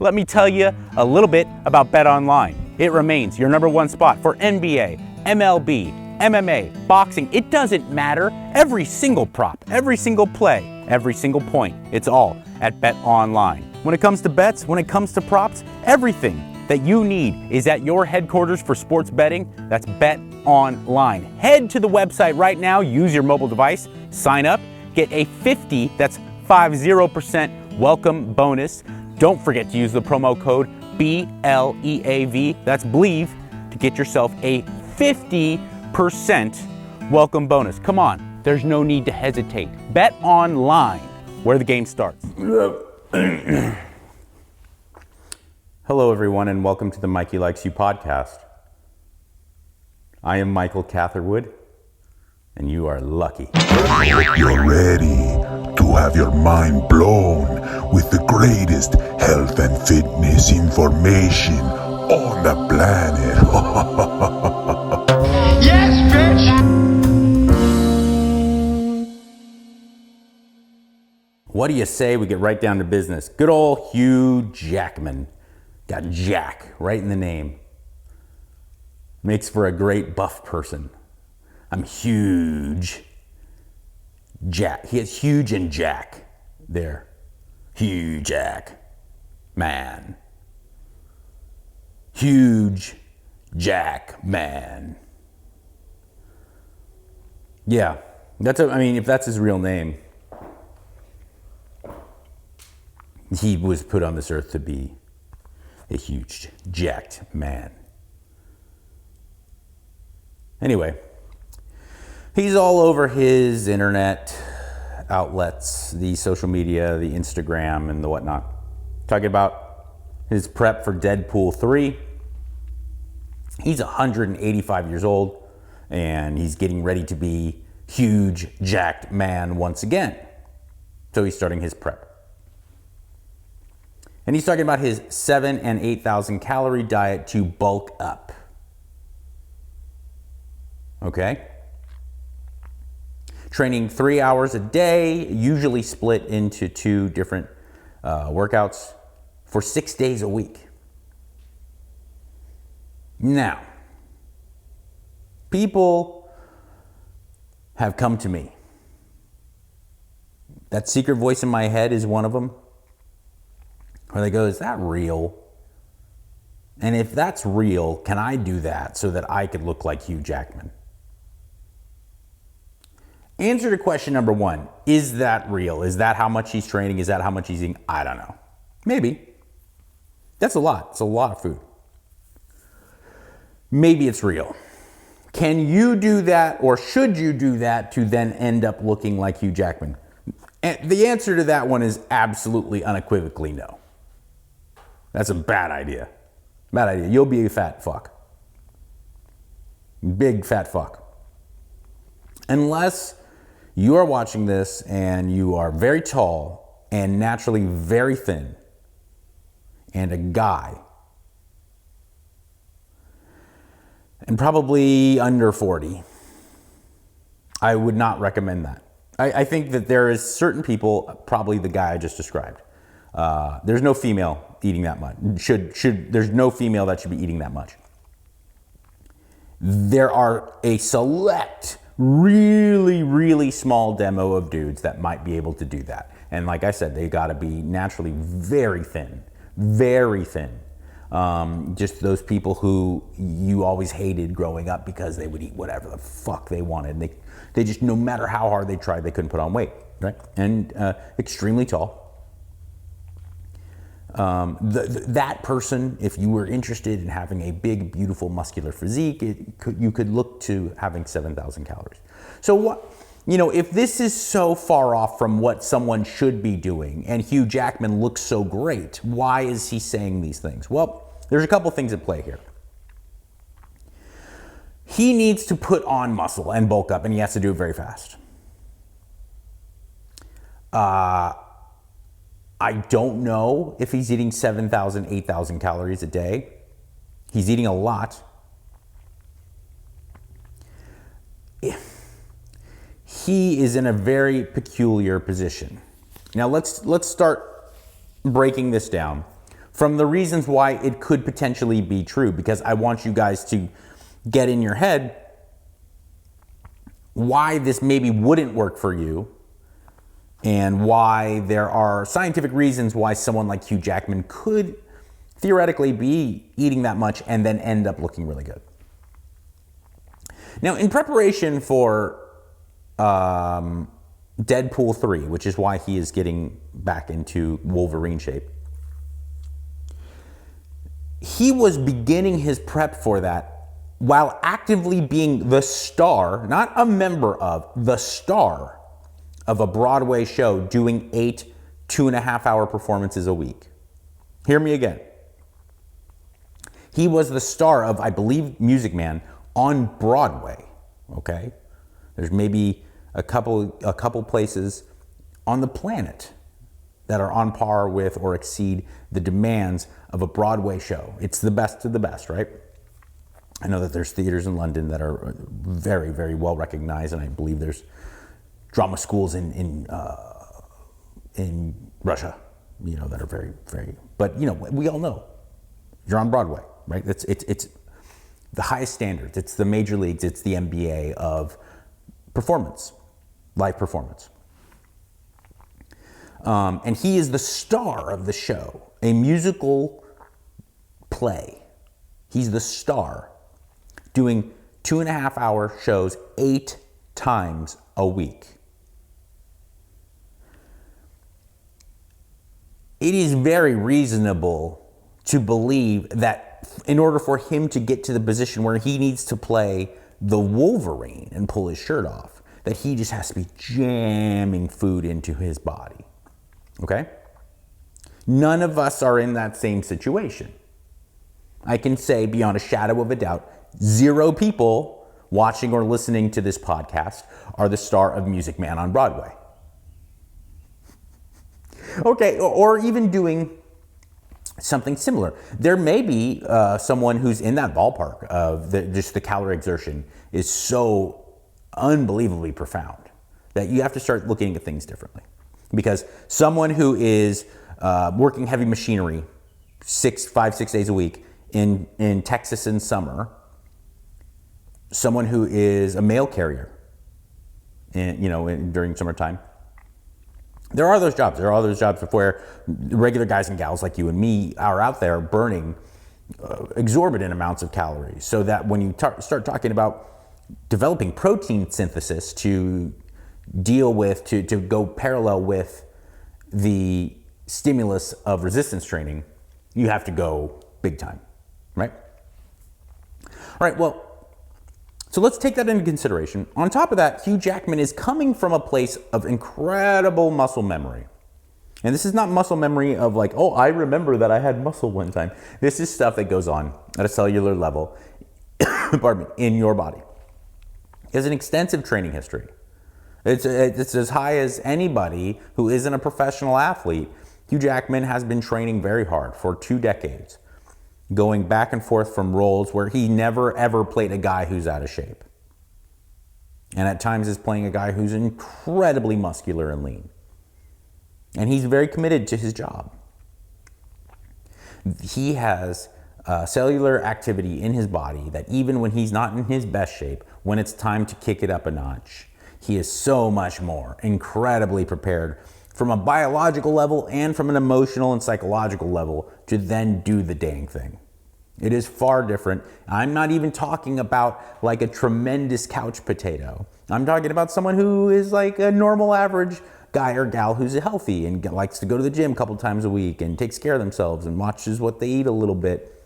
Let me tell you a little bit about Bet Online. It remains your #1 spot for NBA, MLB, MMA, boxing. It doesn't matter. Every single prop, every single play, every single point, it's all at Bet Online. When it comes to bets, when it comes to props, everything that you need is at your headquarters for sports betting. That's Bet Online. Head to the website right now, use your mobile device, sign up, get a 50% welcome bonus. Don't forget to use the promo code BLEAV, that's Believe, to get yourself a 50% welcome bonus. Come on, there's no need to hesitate. Bet Online, where the game starts. Hello everyone and welcome to the Mikey Likes You podcast. I am Michael Catherwood and you are lucky. You're ready to have your mind blown with the greatest health and fitness information on the planet. Yes, bitch! What do you say we get right down to business? Good old Hugh Jackman. Got Jack right in the name. Makes for a great buff person. I'm huge. Jack. He has huge and Jack there. Hugh Jack. Man. Huge Jack Man. Yeah. If that's his real name, he was put on this earth to be a huge, jacked man. Anyway, he's all over his internet outlets, the social media, the Instagram, and the whatnot. Talking about his prep for Deadpool 3. He's 185 years old, and he's getting ready to be huge, jacked man once again. So he's starting his prep. And he's talking about his 7,000 and 8,000 calorie diet to bulk up. Okay? Training 3 hours a day, usually split into 2 different workouts for 6 days a week. Now, people have come to me. That secret voice in my head is one of them. Where they go, is that real? And if that's real, can I do that so that I could look like Hugh Jackman? Answer to question number 1, is that real? Is that how much he's training? Is that how much he's eating? I don't know. Maybe. That's a lot. It's a lot of food. Maybe it's real. Can you do that, or should you do that to then end up looking like Hugh Jackman? And the answer to that one is absolutely unequivocally no. That's a bad idea. Bad idea. You'll be a fat fuck. Big fat fuck. Unless you are watching this and you are very tall and naturally very thin and a guy and probably under 40, I would not recommend that. I think that there is certain people, probably the guy I just described. There's no female eating that much. There's no female that should be eating that much. There are a select, really, really small demo of dudes that might be able to do that. And like I said, they gotta be naturally very thin, very thin. Just those people who you always hated growing up because they would eat whatever the fuck they wanted. And they just, no matter how hard they tried, they couldn't put on weight, right? And extremely tall. That person, if you were interested in having a big, beautiful, muscular physique, you could look to having 7,000 calories. So what, if this is so far off from what someone should be doing, and Hugh Jackman looks so great, why is he saying these things? Well, there's a couple things at play here. He needs to put on muscle and bulk up, and he has to do it very fast. I don't know if he's eating 7,000, 8,000 calories a day. He's eating a lot. He is in a very peculiar position. Now let's start breaking this down. from the reasons why it could potentially be true, because I want you guys to get in your head why this maybe wouldn't work for you, and why there are scientific reasons why someone like Hugh Jackman could theoretically be eating that much and then end up looking really good. Now, in preparation for Deadpool 3, which is why he is getting back into Wolverine shape, he was beginning his prep for that while actively being the star, not a member of, the star of a Broadway show, doing 8 2.5-hour performances a week. Hear me again. He was the star of, I believe, Music Man on Broadway, okay? There's maybe a couple places on the planet that are on par with or exceed the demands of a Broadway show. It's the best of the best, right? I know that there's theaters in London that are very, very well recognized, and I believe there's drama schools in Russia, you know, that are very, very. But you know, we all know you're on Broadway, right? It's the highest standards. It's the major leagues. It's the NBA of performance, live performance. And he is the star of the show, a musical play. He's the star, doing 2.5-hour shows 8 times a week. It is very reasonable to believe that in order for him to get to the position where he needs to play the Wolverine and pull his shirt off, that he just has to be jamming food into his body. Okay? None of us are in that same situation. I can say beyond a shadow of a doubt, 0 people watching or listening to this podcast are the star of Music Man on Broadway. Okay, or even doing something similar. There may be someone who's in that ballpark of just the calorie exertion is so unbelievably profound that you have to start looking at things differently. Because someone who is working heavy machinery 5-6 days a week in Texas in summer, someone who is a mail carrier, during summertime. There are those jobs. There are those jobs where regular guys and gals like you and me are out there burning exorbitant amounts of calories. So that when you start talking about developing protein synthesis to deal with, to go parallel with the stimulus of resistance training, you have to go big time, right? All right, well, so let's take that into consideration. On top of that, Hugh Jackman is coming from a place of incredible muscle memory. And this is not muscle memory of like, oh, I remember that I had muscle one time. This is stuff that goes on at a cellular level, pardon me, in your body. He has an extensive training history. It's as high as anybody who isn't a professional athlete. Hugh Jackman has been training very hard for 2 decades, going back and forth from roles where he never ever played a guy who's out of shape. And at times is playing a guy who's incredibly muscular and lean. And he's very committed to his job. He has cellular activity in his body that even when he's not in his best shape, when it's time to kick it up a notch, he is so much more incredibly prepared from a biological level and from an emotional and psychological level to then do the dang thing. It is far different. I'm not even talking about like a tremendous couch potato. I'm talking about someone who is like a normal average guy or gal who's healthy and likes to go to the gym a couple times a week and takes care of themselves and watches what they eat a little bit.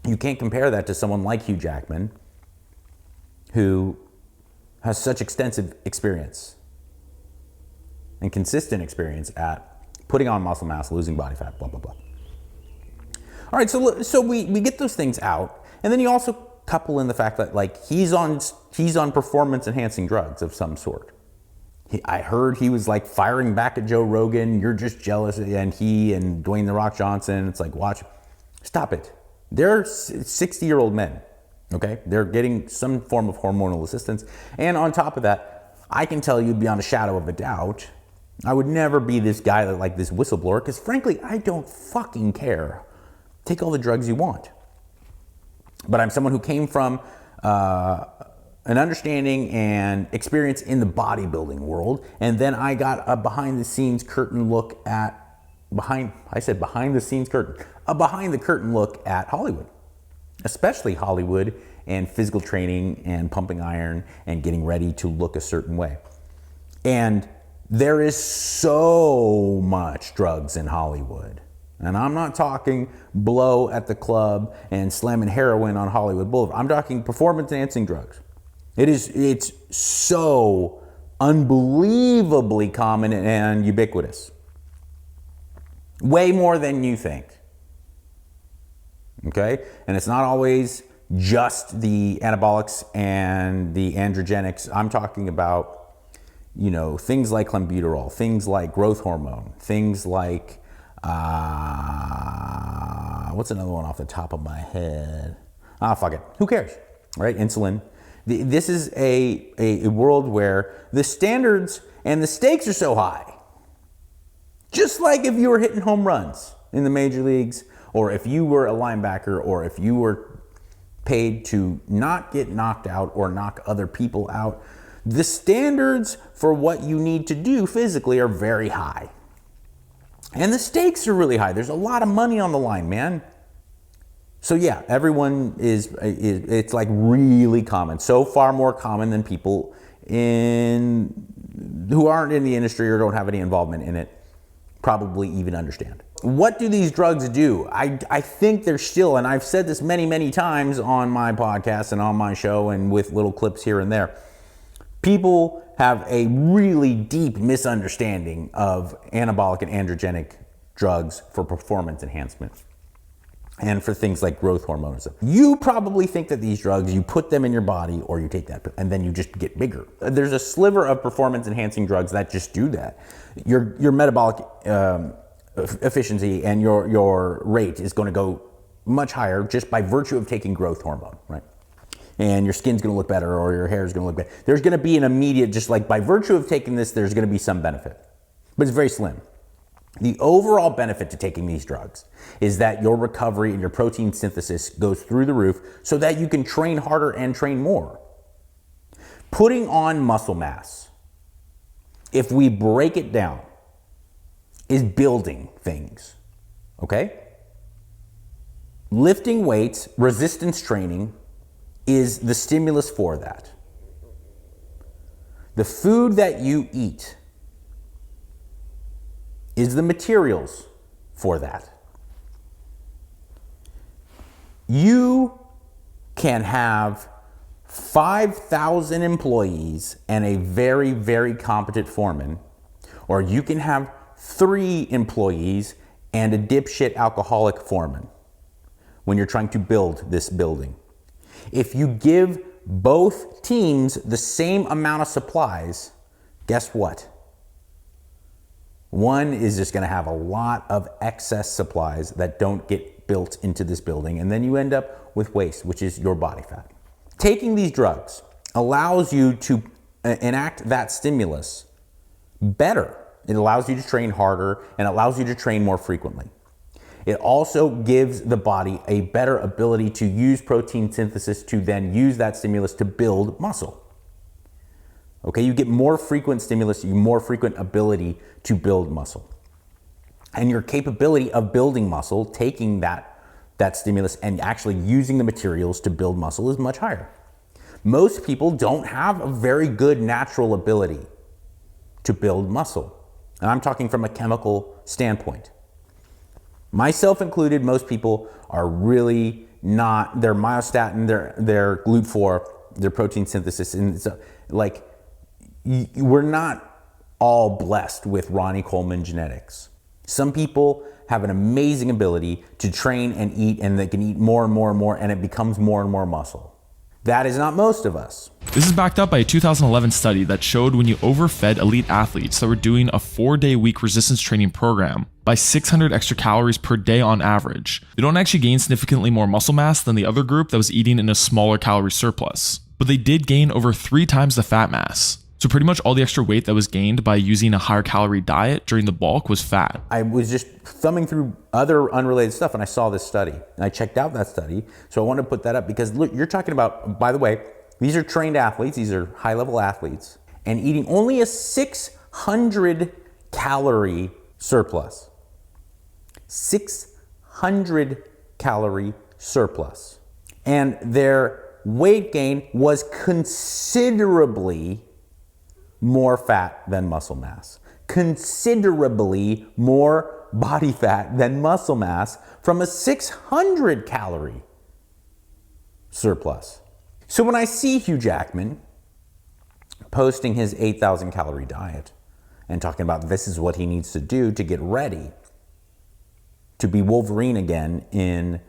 You can't compare that to someone like Hugh Jackman, who has such extensive experience and consistent experience at putting on muscle mass, losing body fat, blah, blah, blah. All right, so we get those things out, and then you also couple in the fact that like he's on performance enhancing drugs of some sort. I heard he was like firing back at Joe Rogan. You're just jealous, and he and Dwayne "The Rock" Johnson. It's like, watch, stop it. They're 60-year-old men. Okay, they're getting some form of hormonal assistance, and on top of that, I can tell you beyond a shadow of a doubt I would never be this guy that like this whistleblower, because frankly, I don't fucking care. Take all the drugs you want. But I'm someone who came from an understanding and experience in the bodybuilding world, and then I got a behind the scenes curtain look at behind the curtain look at Hollywood, especially Hollywood and physical training and pumping iron and getting ready to look a certain way. And there is so much drugs in Hollywood. And I'm not talking blow at the club and slamming heroin on Hollywood Boulevard. I'm talking performance enhancing drugs. It's so unbelievably common and ubiquitous. Way more than you think. Okay? And it's not always just the anabolics and the androgenics. I'm talking about, things like clenbuterol, things like growth hormone, things like, what's another one off the top of my head? Fuck it. Who cares? Right? Insulin. This is a world where the standards and the stakes are so high. Just like if you were hitting home runs in the major leagues, or if you were a linebacker, or if you were paid to not get knocked out or knock other people out, the standards for what you need to do physically are very high. And the stakes are really high. There's a lot of money on the line, man. So yeah, everyone it's like really common. So far more common than people who aren't in the industry or don't have any involvement in it probably even understand. What do these drugs do? I think they're still, and I've said this many, many times on my podcast and on my show and with little clips here and there, people have a really deep misunderstanding of anabolic and androgenic drugs for performance enhancement and for things like growth hormones. You probably think that these drugs, you put them in your body or you take that and then you just get bigger. There's a sliver of performance enhancing drugs that just do that. Your metabolic efficiency and your rate is going to go much higher just by virtue of taking growth hormone, right? And your skin's going to look better or your hair is going to look better. There's going to be an immediate, just like by virtue of taking this, there's going to be some benefit, but it's very slim. The overall benefit to taking these drugs is that your recovery and your protein synthesis goes through the roof so that you can train harder and train more. Putting on muscle mass, if we break it down, is building things, okay? Lifting weights, resistance training is the stimulus for that. The food that you eat is the materials for that. You can have 5,000 employees and a very, very competent foreman, or you can have 3 employees and a dipshit alcoholic foreman when you're trying to build this building. If you give both teams the same amount of supplies, guess what? One is just going to have a lot of excess supplies that don't get built into this building, and then you end up with waste, which is your body fat. Taking these drugs allows you to enact that stimulus better. It allows you to train harder and allows you to train more frequently. It also gives the body a better ability to use protein synthesis to then use that stimulus to build muscle. Okay, you get more frequent stimulus, you more frequent ability to build muscle. And your capability of building muscle, taking that stimulus and actually using the materials to build muscle is much higher. Most people don't have a very good natural ability to build muscle. And I'm talking from a chemical standpoint. Myself included, most people are really not, their myostatin, their GLUT4, their protein synthesis, and so, like, we're not all blessed with Ronnie Coleman genetics. Some people have an amazing ability to train and eat, and they can eat more and more and more, and it becomes more and more muscle. That is not most of us. This is backed up by a 2011 study that showed when you overfed elite athletes that were doing a 4-day-week resistance training program by 600 extra calories per day on average, they don't actually gain significantly more muscle mass than the other group that was eating in a smaller calorie surplus. But they did gain over 3 times the fat mass. So pretty much all the extra weight that was gained by using a higher calorie diet during the bulk was fat. I was just thumbing through other unrelated stuff and I saw this study and I checked out that study. So I wanted to put that up because look, you're talking about, by the way, these are trained athletes, these are high level athletes, and eating only a 600 calorie surplus. 600 calorie surplus. And their weight gain was considerably more fat than muscle mass. Considerably more body fat than muscle mass from a 600 calorie surplus. So when I see Hugh Jackman posting his 8,000 calorie diet and talking about this is what he needs to do to get ready to be Wolverine again in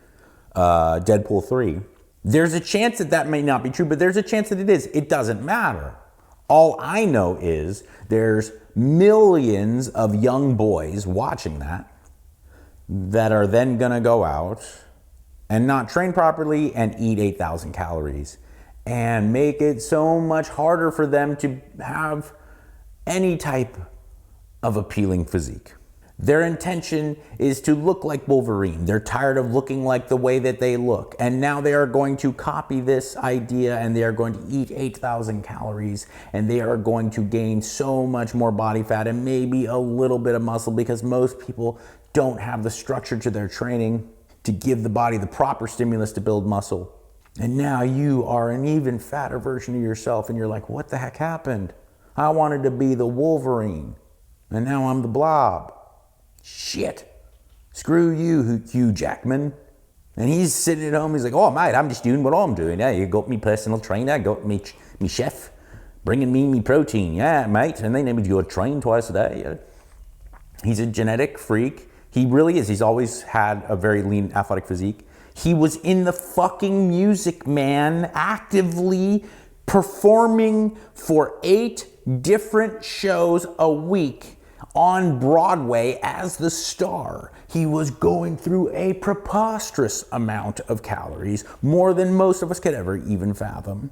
Deadpool 3, there's a chance that that may not be true, but there's a chance that it is. It doesn't matter. All I know is there's millions of young boys watching that are then gonna go out and not train properly and eat 8,000 calories and make it so much harder for them to have any type of appealing physique. Their intention is to look like Wolverine. They're tired of looking like the way that they look. And now they are going to copy this idea and they are going to eat 8,000 calories and they are going to gain so much more body fat and maybe a little bit of muscle because most people don't have the structure to their training to give the body the proper stimulus to build muscle. And now you are an even fatter version of yourself and you're like, what the heck happened? I wanted to be the Wolverine and now I'm the Blob. Shit. Screw you, Hugh Jackman. And he's sitting at home, he's like, oh mate, I'm just doing what I'm doing. Yeah, you got me personal trainer, got me chef, bringing me protein. Yeah, mate, and they need me to go train twice a day. Yeah. He's a genetic freak. He really is. He's always had a very lean athletic physique. He was in the fucking Music Man, actively performing for 8 different shows a week on Broadway as the star. He was going through a preposterous amount of calories, more than most of us could ever even fathom.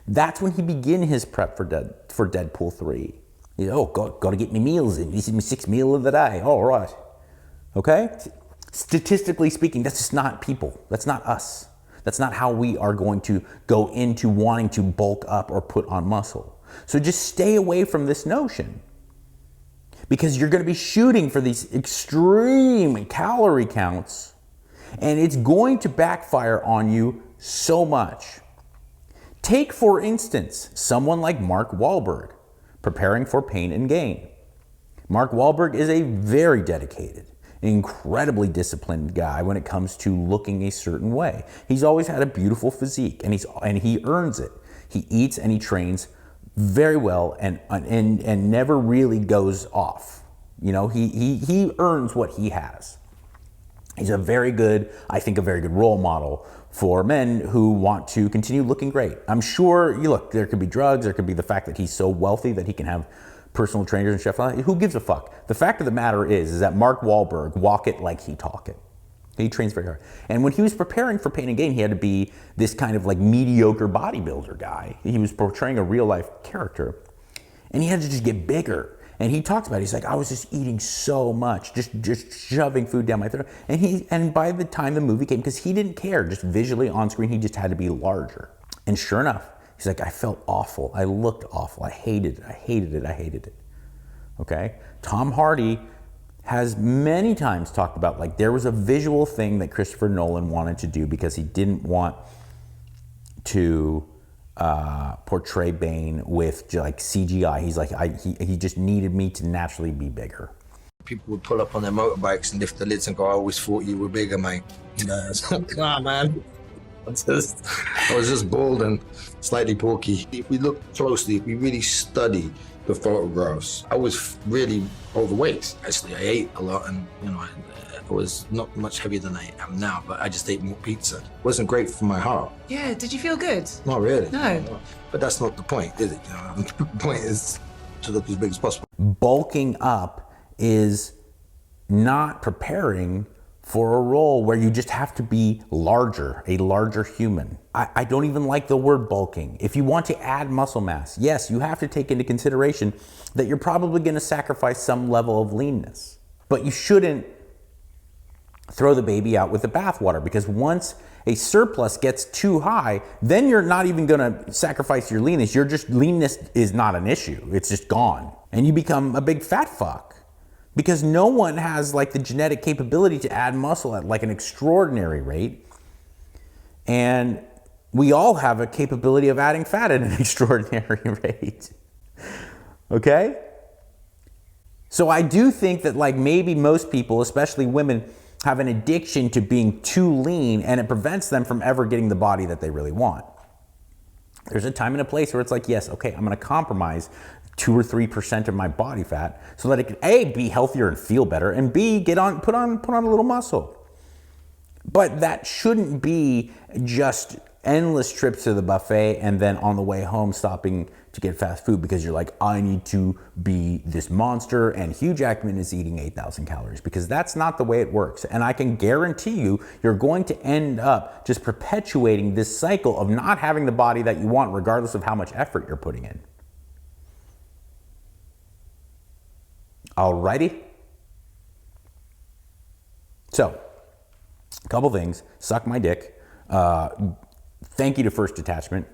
That's when he began his prep for Deadpool 3. He said, oh, got to get me meals in. This is my 6th meal of the day. All right. Okay? Statistically speaking, that's just not people. That's not us. That's not how we are going to go into wanting to bulk up or put on muscle. So just stay away from this notion. Because you're going to be shooting for these extreme calorie counts and it's going to backfire on you so much. Take, for instance, someone like Mark Wahlberg preparing for Pain and Gain. Mark Wahlberg is a very dedicated, incredibly disciplined guy when it comes to looking a certain way. He's always had a beautiful physique and he earns it. He eats and he trains very well and never really goes off. You know, he earns what he has. He's a very good role model for men who want to continue looking great. I'm sure, there could be drugs, there could be the fact that he's so wealthy that he can have personal trainers and chefs. Who gives a fuck? The fact of the matter is that Mark Wahlberg walk it like he talk it. He trains very hard. And when he was preparing for Pain and Gain, he had to be this kind of like mediocre bodybuilder guy. He was portraying a real life character. And he had to just get bigger. And he talks about it. He's like, I was just eating so much, just shoving food down my throat. And by the time the movie came, because he didn't care, just visually on screen, he just had to be larger. And sure enough, he's like, I felt awful. I looked awful. I hated it. Okay? Tom Hardy has many times talked about, like, there was a visual thing that Christopher Nolan wanted to do because he didn't want to portray Bane with like CGI. He's like, he just needed me to naturally be bigger. People would pull up on their motorbikes and lift the lids and go, I always thought you were bigger, mate. It's like, nah, man. I was just bald and slightly porky. If we look closely, if we really study the photographs, I was really overweight. Actually, I ate a lot and, I was not much heavier than I am now, but I just ate more pizza. It wasn't great for my heart. Yeah, did you feel good? Not really. No. But that's not the point, is it? The point is to look as big as possible. Bulking up is not preparing for a role where you just have to be larger, a larger human. I don't even like the word bulking. If you want to add muscle mass, yes, you have to take into consideration that you're probably going to sacrifice some level of leanness. But you shouldn't throw the baby out with the bathwater, because once a surplus gets too high, then you're not even going to sacrifice your leanness. Leanness is not an issue. It's just gone. And you become a big fat fuck, because no one has like the genetic capability to add muscle at like an extraordinary rate. And we all have a capability of adding fat at an extraordinary rate. Okay? So I do think that like maybe most people, especially women, have an addiction to being too lean, and it prevents them from ever getting the body that they really want. There's a time and a place where it's like, yes, okay, I'm gonna compromise 2 or 3% of my body fat so that it can A, be healthier and feel better, and B, put on a little muscle. But that shouldn't be just endless trips to the buffet and then on the way home stopping to get fast food because you're like, I need to be this monster and Hugh Jackman is eating 8,000 calories, because that's not the way it works. And I can guarantee you're going to end up just perpetuating this cycle of not having the body that you want regardless of how much effort you're putting in. Alrighty? So, a couple things. Suck my dick. Thank you to First Detachment.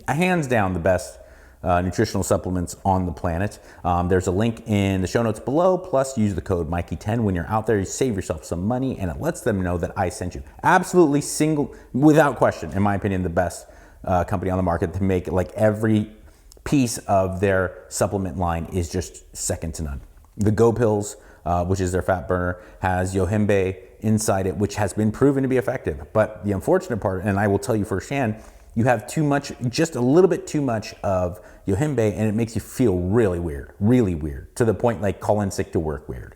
Hands down the best nutritional supplements on the planet. There's a link in the show notes below. Plus, use the code Mikey10 when you're out there. You save yourself some money, and it lets them know that I sent you. Absolutely without question, in my opinion, the best company on the market to make like every piece of their supplement line is just second to none. The Go Pills, which is their fat burner, has yohimbe inside it, which has been proven to be effective. But the unfortunate part, and I will tell you firsthand, you have too much, just a little bit too much of yohimbe, and it makes you feel really weird, to the point like calling sick to work weird.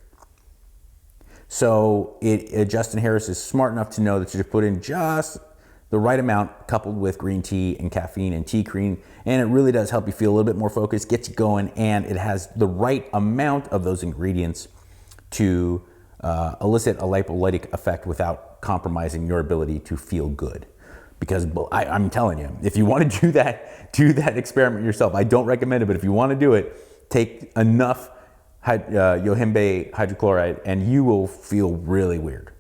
So Justin Harris is smart enough to know that you just put in just the right amount coupled with green tea and caffeine and tea cream, and it really does help you feel a little bit more focused, gets you going, and it has the right amount of those ingredients to elicit a lipolytic effect without compromising your ability to feel good. Because I'm telling you, if you want to do that experiment yourself. I don't recommend it, but if you want to do it, take enough yohimbe hydrochloride and you will feel really weird.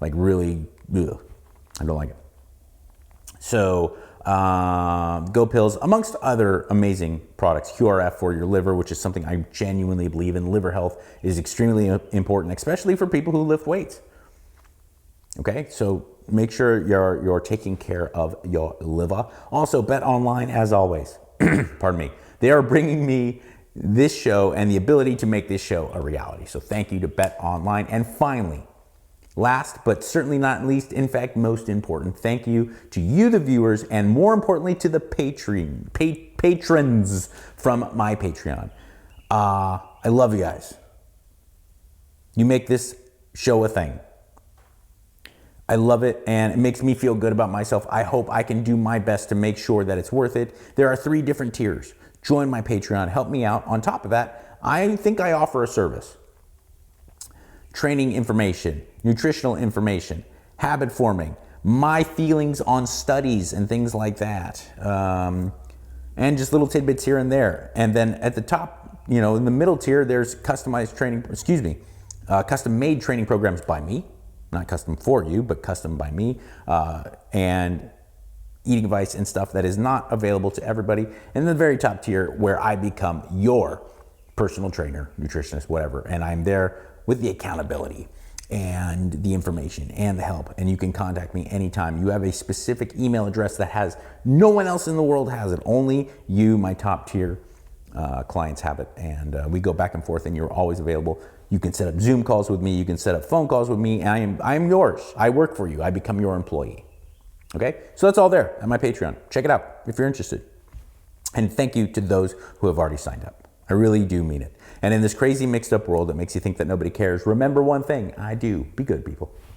Like really, ugh. I don't like it. So Go Pills, amongst other amazing products, QRF for your liver, which is something I genuinely believe in. Liver health is extremely important, especially for people who lift weights. Okay, so make sure you're taking care of your liver. Also, Bet Online, as always, pardon me, they are bringing me this show and the ability to make this show a reality. So thank you to Bet Online. And finally, last but certainly not least, in fact, most important, thank you to you, the viewers, and more importantly to the patrons from my Patreon. I love you guys. You make this show a thing. I love it, and it makes me feel good about myself. I hope I can do my best to make sure that it's worth it. There are 3 different tiers. Join my Patreon, help me out. On top of that, I think I offer a service. Training information, nutritional information, habit forming, my feelings on studies and things like that. And just little tidbits here and there. And then at the top, in the middle tier, there's custom made training programs by me. Not custom for you, but custom by me, and eating advice and stuff that is not available to everybody. And the very top tier, where I become your personal trainer, nutritionist, whatever, and I'm there with the accountability and the information and the help, and you can contact me anytime. You have a specific email address that has no one else in the world has it. Only you, my top tier clients, have it, and we go back and forth, and you're always available. You can set up Zoom calls with me. You can set up phone calls with me. I am yours. I work for you. I become your employee. Okay? So that's all there at my Patreon. Check it out if you're interested. And thank you to those who have already signed up. I really do mean it. And in this crazy mixed up world that makes you think that nobody cares, remember one thing. I do. Be good, people.